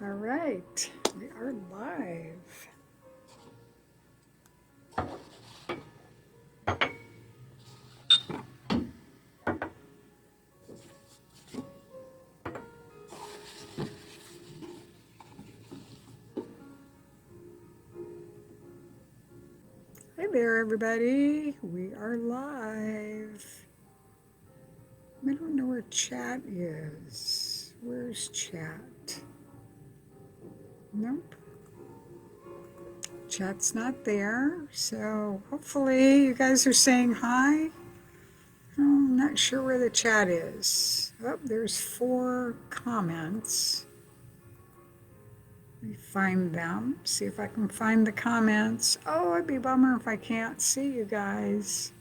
All right, we are live. Hey there, everybody. We are live. I don't know where chat is. Where's chat? Nope. Chat's not there. So hopefully you guys are saying hi. I'm not sure where the chat is. Oh, there's 4 comments. Let me find them. See if I can find the comments. Oh, it'd be a bummer if I can't see you guys.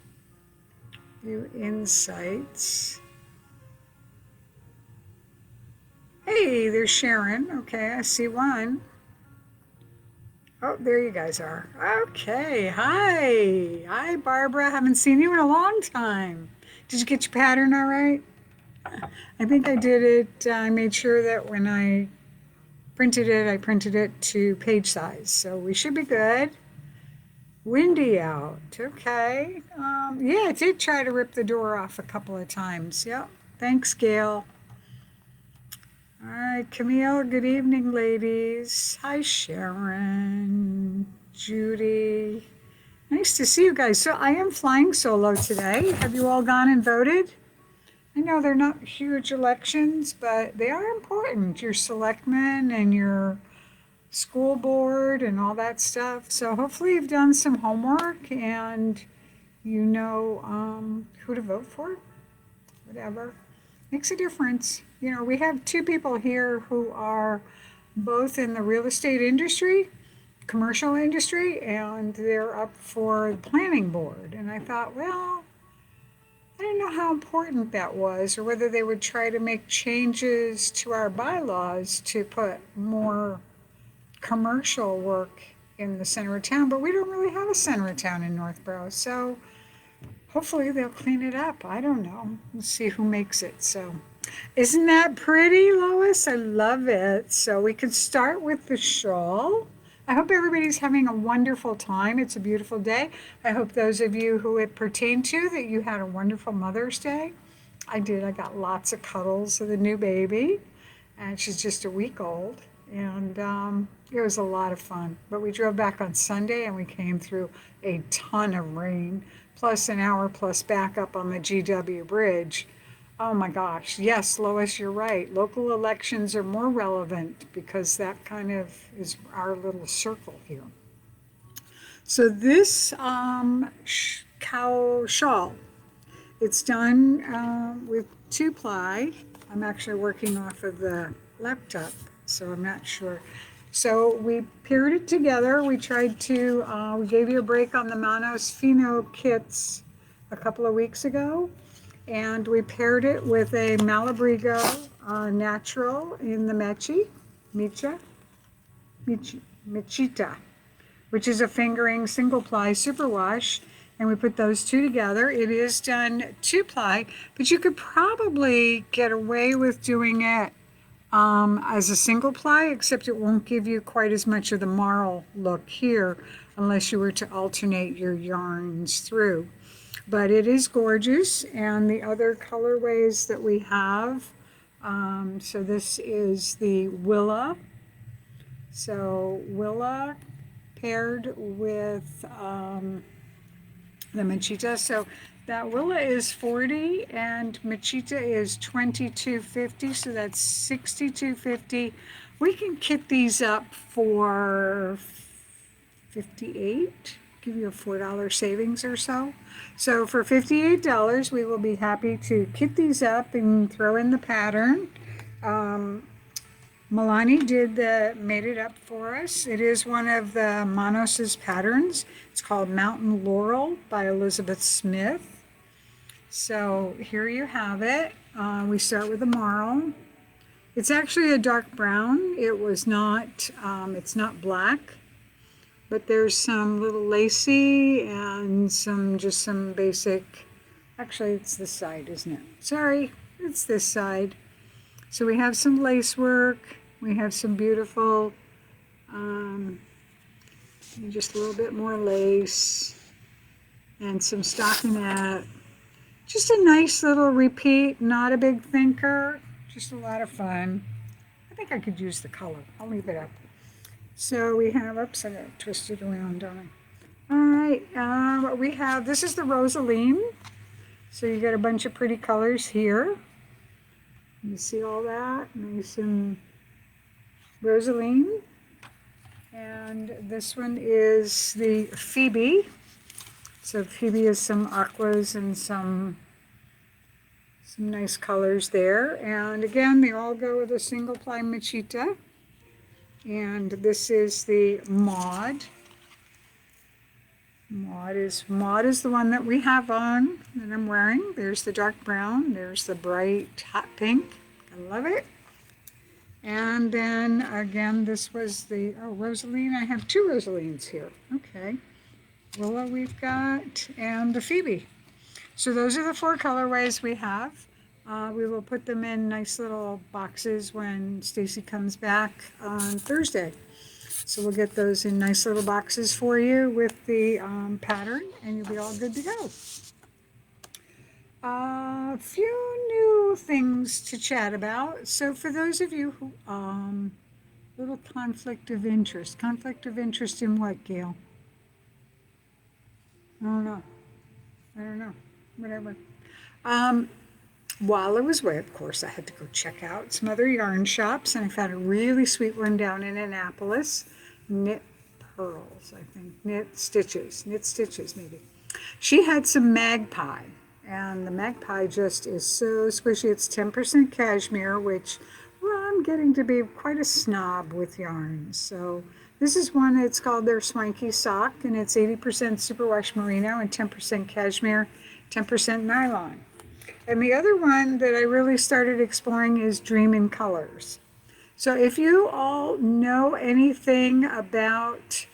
View insights. Hey, there's Sharon. Okay, I see one. Oh, there you guys are. Okay, hi. Hi, Barbara. Haven't seen you in a long time. Did you get your pattern all right? I think I did it. I made sure that when I printed it to page size. So we should be good. Windy out. Okay. Yeah, I did try to rip the door off a couple of times. Yep. Thanks, Gail. All right, Camille, good evening, ladies. Hi, Sharon, Judy. Nice to see you guys. So I am flying solo today. Have you all gone and voted? I know they're not huge elections, but they are important. Your selectmen and your school board and all that stuff. So hopefully you've done some homework and you know who to vote for, whatever. Makes a difference. You know, we have 2 people here who are both in the real estate industry, commercial industry, and they're up for the planning board. And I thought, well, I didn't know how important that was or whether they would try to make changes to our bylaws to put more commercial work in the center of town, but we don't really have a center of town in Northborough. So hopefully they'll clean it up. I don't know. We'll see who makes it. So isn't that pretty, Lois? I love it. So we can start with the shawl. I hope everybody's having a wonderful time. It's a beautiful day. I hope those of you who it pertained to that you had a wonderful Mother's Day. I did. I got lots of cuddles of the new baby, and she's just a week old. And it was a lot of fun. But we drove back on Sunday and we came through a ton of rain, plus an hour plus back up on the GW Bridge. Oh my gosh. Yes, Lois, you're right. Local elections are more relevant because that kind of is our little circle here. So this cow shawl, it's done with 2-ply. I'm actually working off of the laptop, so I'm not sure. So we paired it together. We tried to, we gave you a break on the Manos Fino kits a couple of weeks ago. And we paired it with a Malabrigo natural in the Mechita, which is a fingering single-ply superwash. And we put those 2 together. It is done 2-ply, but you could probably get away with doing it as a single ply, except it won't give you quite as much of the marl look here unless you were to alternate your yarns through. But it is gorgeous, and the other colorways that we have, so this is the Willa. So Willa paired with the Mechita. So that Willa is 40 and Mechita is 22.50, so that's 62.50. We can kit these up for 58, give you a $4 savings or so. So for $58, we will be happy to kit these up and throw in the pattern. Milani made it up for us. It is one of the Manos's patterns. It's called Mountain Laurel by Elizabeth Smith. So here you have it. We start with the marl. It's actually a dark brown. It's not black, but there's some little lacy and just some basic, actually it's this side, isn't it? Sorry, it's this side. So we have some lace work We have some beautiful, just a little bit more lace and some stockinette. Just a nice little repeat, not a big thinker, just a lot of fun. I think I could use the color. I'll leave it up. So we have, oops, I got it twisted around, don't I? All right, what we have, this is the Rosaline. So you got a bunch of pretty colors here. You see all that? Nice and Rosaline. And this one is the Phoebe. So Phoebe is some aquas and some nice colors there. And again, they all go with a single ply machita. And this is the Maud. Maud is the one that we have on that I'm wearing. There's the dark brown. There's the bright hot pink. I love it. And then again, this was the, oh, Rosaline. I have two Rosalines here. Okay. Willow we've got, and the Phoebe. So those are the 4 colorways we have. We will put them in nice little boxes when Stacy comes back on Thursday. So we'll get those in nice little boxes for you with the pattern, and you'll be all good to go. A few new things to chat about. So for those of you who, little conflict of interest. Conflict of interest in what, Gail? I don't know. Whatever. While I was away, of course, I had to go check out some other yarn shops, and I found a really sweet one down in Annapolis. Knit Pearls, I think. Knit Stitches maybe. She had some Magpie, and the Magpie just is so squishy. It's 10% cashmere, which, well, I'm getting to be quite a snob with yarns. So this is one, it's called their Swanky Sock, and it's 80% superwash merino and 10% cashmere, 10% nylon. And the other one that I really started exploring is Dream in Colors. So if you all know anything about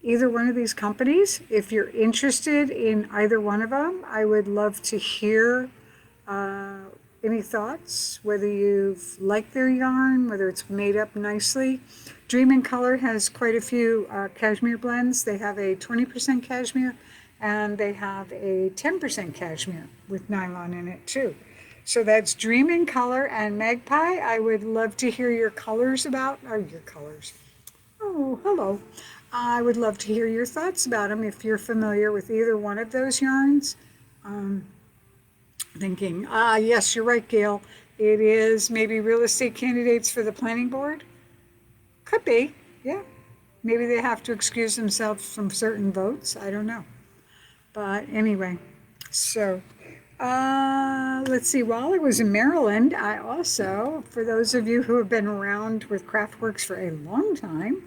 either one of these companies, if you're interested in either one of them, I would love to hear any thoughts, whether you've liked their yarn, whether it's made up nicely. Dream in Color has quite a few cashmere blends. They have a 20% cashmere, and they have a 10% cashmere with nylon in it too. So that's Dream in Color and Magpie. I would love to hear your colors about, or your colors. Oh, hello. I would love to hear your thoughts about them if you're familiar with either one of those yarns. Thinking, yes, you're right, Gail. It is maybe real estate candidates for the planning board. Could be, yeah. Maybe they have to excuse themselves from certain votes. I don't know. But anyway, so let's see. While I was in Maryland, I also, for those of you who have been around with Craftworks for a long time,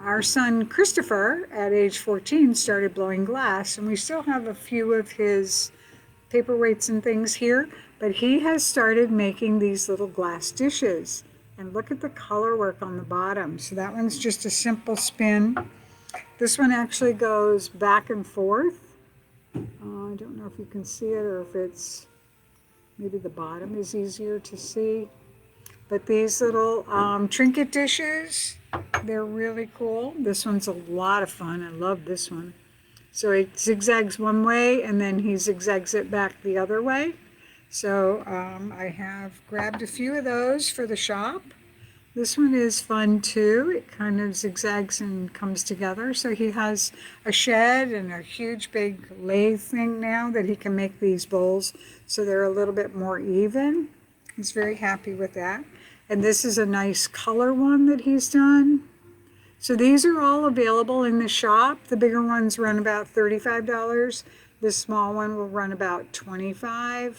our son Christopher, at age 14, started blowing glass, and we still have a few of his paperweights and things here, but he has started making these little glass dishes. And look at the color work on the bottom. So that one's just a simple spin. This one actually goes back and forth. I don't know if you can see it, or if it's, maybe the bottom is easier to see. But these little trinket dishes, they're really cool. This one's a lot of fun. I love this one. So it zigzags one way, and then he zigzags it back the other way. So I have grabbed a few of those for the shop. This one is fun too. It kind of zigzags and comes together. So he has a shed and a huge big lathe thing now that he can make these bowls so they're a little bit more even. He's very happy with that. And this is a nice color one that he's done. So these are all available in the shop. The bigger ones run about $35. This small one will run about $25.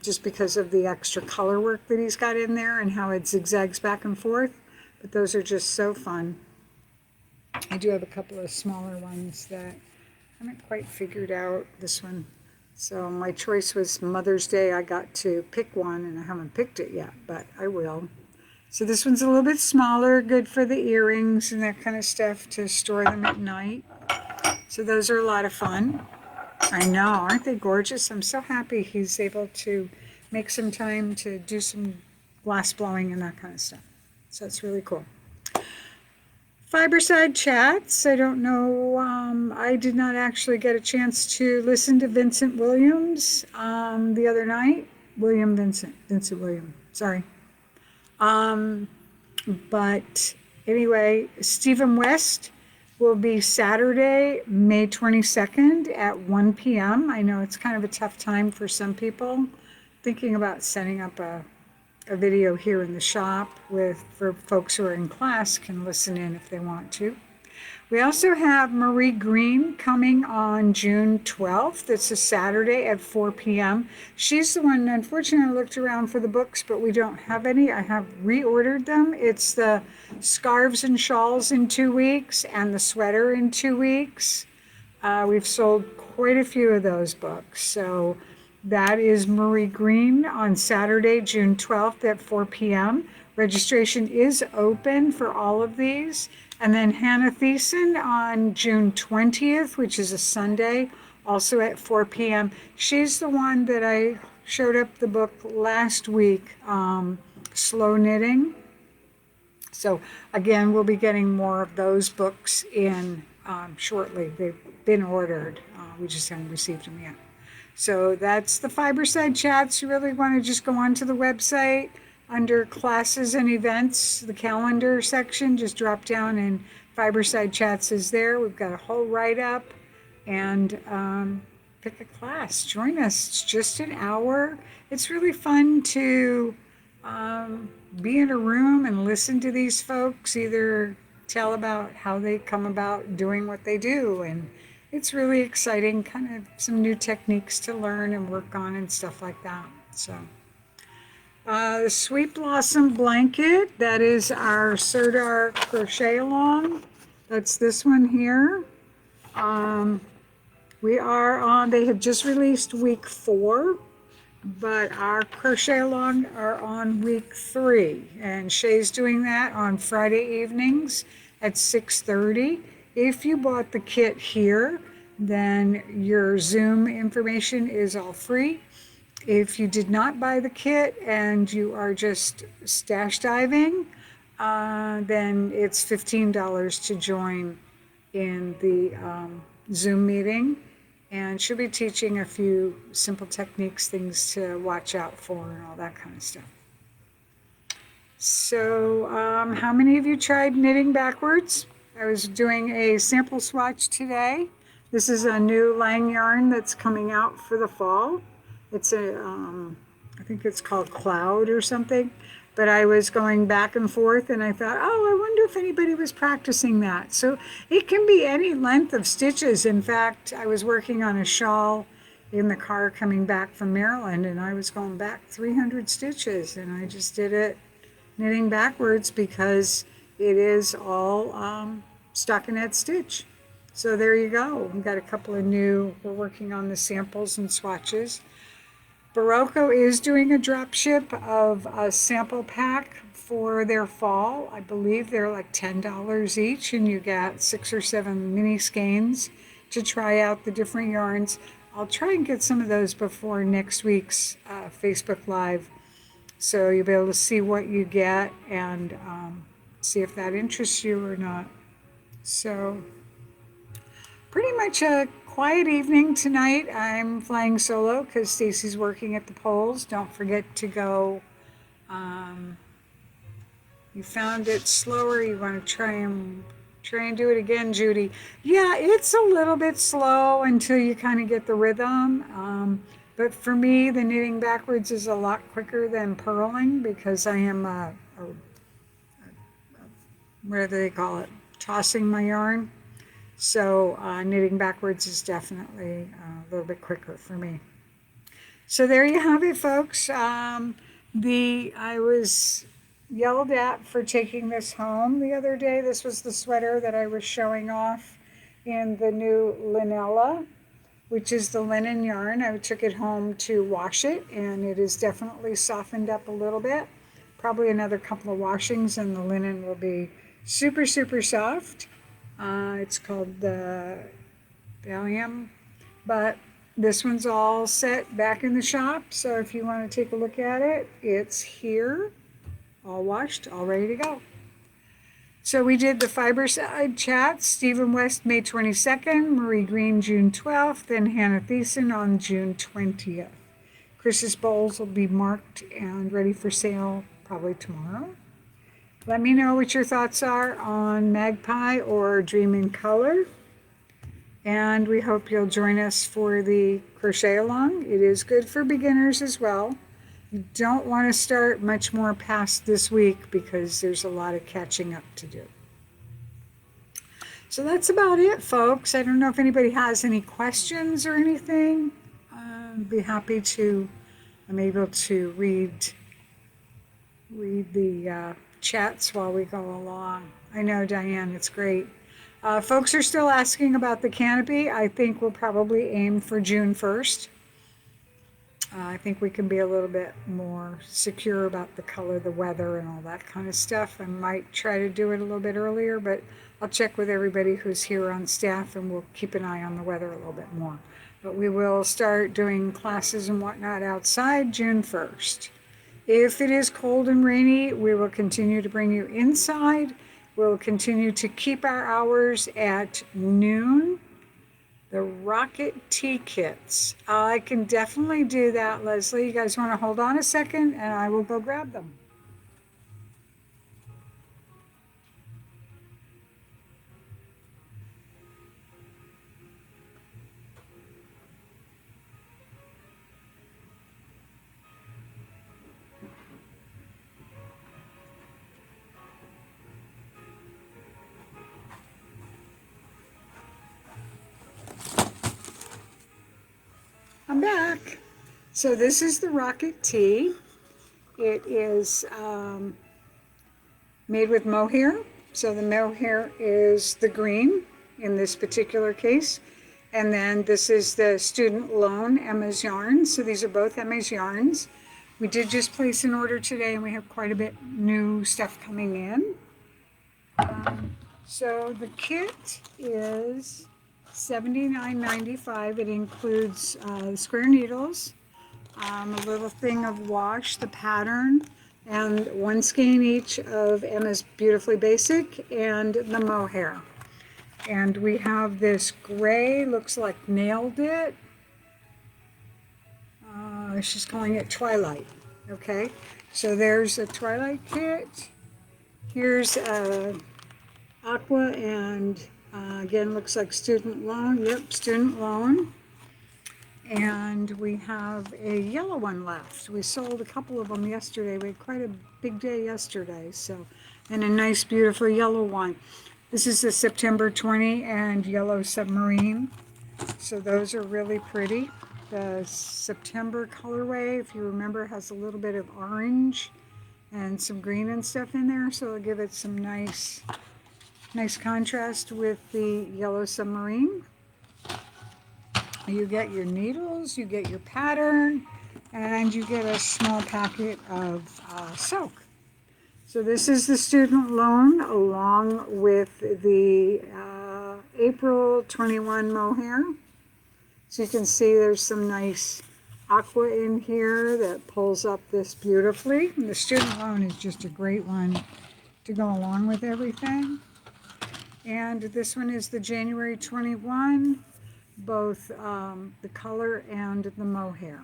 Just because of the extra color work that he's got in there and how it zigzags back and forth. But those are just so fun. I do have a couple of smaller ones that I haven't quite figured out. This one. So my choice was Mother's Day. I got to pick one, and I haven't picked it yet, but I will. So this one's a little bit smaller, good for the earrings and that kind of stuff, to store them at night. So those are a lot of fun. I know, aren't they gorgeous? I'm so happy he's able to make some time to do some glass blowing and that kind of stuff. So it's really cool. Fiberside Chats. I don't know. I did not actually get a chance to listen to Vincent Williams the other night. Vincent William. Sorry. But anyway, Stephen West will be Saturday, May 22nd at 1 p.m. I know it's kind of a tough time for some people. Thinking about setting up a video here in the shop for folks who are in class can listen in if they want to. We also have Marie Green coming on June 12th. It's a Saturday at 4 p.m. She's the one, unfortunately, I looked around for the books, but we don't have any. I have reordered them. It's the Scarves and Shawls in 2 weeks and the Sweater in 2 weeks. We've sold quite a few of those books. So that is Marie Green on Saturday, June 12th at 4 p.m. Registration is open for all of these. And then Hannah Thiessen on June 20th, which is a Sunday, also at 4 p.m. She's the one that I showed up the book last week, Slow Knitting. So again, we'll be getting more of those books in shortly. They've been ordered. We just haven't received them yet. So that's the Fiberside Chats. You really want to just go onto the website under classes and events, the calendar section, just drop down and Fiberside Chats is there. We've got a whole write-up and pick a class. Join us. It's just an hour. It's really fun to be in a room and listen to these folks either tell about how they come about doing what they do. And it's really exciting, kind of some new techniques to learn and work on and stuff like that. So the Sweet Blossom Blanket, that is our Sirdar Crochet-a-long. That's this one here. We are on, they have just released week 4, but our Crochet-a-long are on week 3. And Shay's doing that on Friday evenings at 6:30. If you bought the kit here, then your Zoom information is all free. If you did not buy the kit and you are just stash diving, then it's $15 to join in the Zoom meeting. And she'll be teaching a few simple techniques, things to watch out for and all that kind of stuff. So how many of you tried knitting backwards? I was doing a sample swatch today. This is a new Lang yarn that's coming out for the fall. It's I think it's called Cloud or something. But I was going back and forth and I thought, oh, I wonder if anybody was practicing that. So it can be any length of stitches. In fact, I was working on a shawl in the car coming back from Maryland and I was going back 300 stitches and I just did it knitting backwards because it is all stockinette stitch. So there you go. We've got a couple of new, we're working on the samples and swatches. Barocco is doing a drop ship of a sample pack for their fall. I believe they're like $10 each and you get 6 or 7 mini skeins to try out the different yarns. I'll try and get some of those before next week's Facebook Live. So you'll be able to see what you get and see if that interests you or not. So pretty much a quiet evening tonight. I'm flying solo because Stacy's working at the polls. Don't forget to go. You found it slower. You want to try and do it again, Judy. Yeah, it's a little bit slow until you kind of get the rhythm. But for me, the knitting backwards is a lot quicker than purling because I am what do they call it? Tossing my yarn. So knitting backwards is definitely a little bit quicker for me. So there you have it, folks. I was yelled at for taking this home the other day. This was the sweater that I was showing off in the new Linella, which is the linen yarn. I took it home to wash it, and it is definitely softened up a little bit. Probably another couple of washings, and the linen will be super, super soft. It's called the Valium, but this one's all set back in the shop. So if you want to take a look at it, it's here. all washed, all ready to go. So we did the Fiberside Chats, Stephen West, May 22nd, Marie Green, June 12th, and Hannah Thiessen on June 20th. Chris's bowls will be marked and ready for sale probably tomorrow. Let me know what your thoughts are on Magpie or Dream in Color. And we hope you'll join us for the Crochet-a-long. It is good for beginners as well. You don't want to start much more past this week because there's a lot of catching up to do. So that's about it, folks. I don't know if anybody has any questions or anything. I'd be happy to, I'm able to read the chats while we go along. I know, Diane, it's great. Folks are still asking about the canopy. I think we'll probably aim for June 1st. I think we can be a little bit more secure about the color, the weather, and all that kind of stuff. I might try to do it a little bit earlier, but I'll check with everybody who's here on staff, and we'll keep an eye on the weather a little bit more. But we will start doing classes and whatnot outside June 1st. If it is cold and rainy, we will continue to bring you inside. We'll continue to keep our hours at noon. The rocket tea kits. I can definitely do that, Leslie. You guys want to hold on a second and I will go grab them. I'm back. So this is the rocket tea. It is made with mohair. So the mohair is the green in this particular case. And then this is the student loan Emma's yarns. So these are both Emma's yarns. We did just place an order today and we have quite a bit new stuff coming in. So the kit is $79.95. It includes square needles, a little thing of wash, the pattern, and one skein each of Emma's Beautifully Basic and the mohair. And we have this gray, looks like Nailed It. She's calling it Twilight. Okay, so there's a Twilight kit. Here's aqua and again, looks like student loan. Yep, student loan. And we have a yellow one left. We sold a couple of them yesterday. We had quite a big day yesterday. So, and a nice, beautiful yellow one. This is the September 20 and yellow submarine. So those are really pretty. The September colorway, if you remember, has a little bit of orange and some green and stuff in there. So it'll give it some nice contrast with the yellow submarine. You get your needles, you get your pattern, and you get a small packet of silk. So this is the student loan along with the April 21 mohair. So you can see there's some nice aqua in here that pulls up this beautifully. And the student loan is just a great one to go along with everything. And this one is the January 21, both the color and the mohair.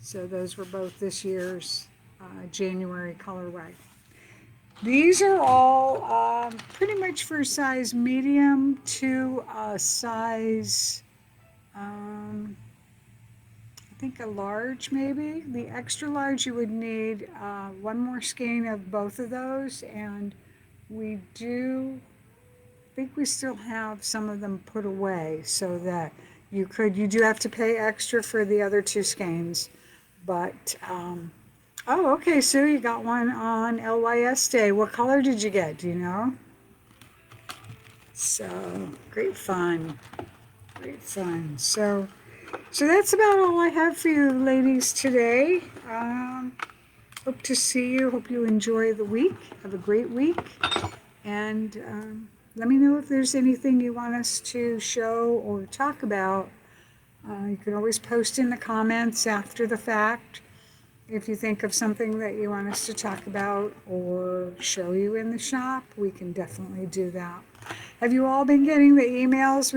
So those were both this year's January colorway. These are all pretty much for size medium to size, I think a large maybe. The extra large, you would need one more skein of both of those, and we do think we still have some of them put away so that you do have to pay extra for the other two skeins, but oh, okay, Sue, you got one on LYS Day. What color did you get? Do you know? So great fun, great fun. So that's about all I have for you ladies today. Hope to see you. Hope you enjoy the week. Have a great week, and let me know if there's anything you want us to show or talk about. You can always post in the comments after the fact. If you think of something that you want us to talk about or show you in the shop, we can definitely do that. Have you all been getting the emails?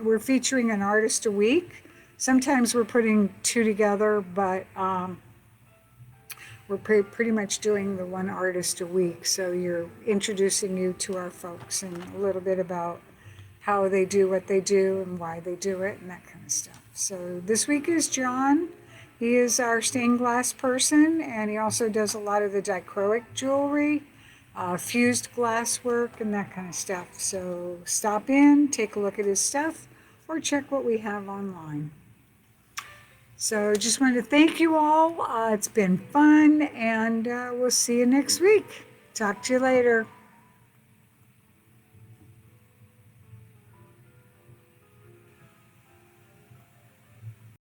We're featuring an artist a week. Sometimes we're putting two together, but we're pretty much doing the one artist a week. So you're introducing you to our folks and a little bit about how they do what they do and why they do it and that kind of stuff. So this week is John. He is our stained glass person, and he also does a lot of the dichroic jewelry, fused glass work, and that kind of stuff. So stop in, take a look at his stuff, or check what we have online. So just wanted to thank you all. It's been fun, and we'll see you next week. Talk to you later.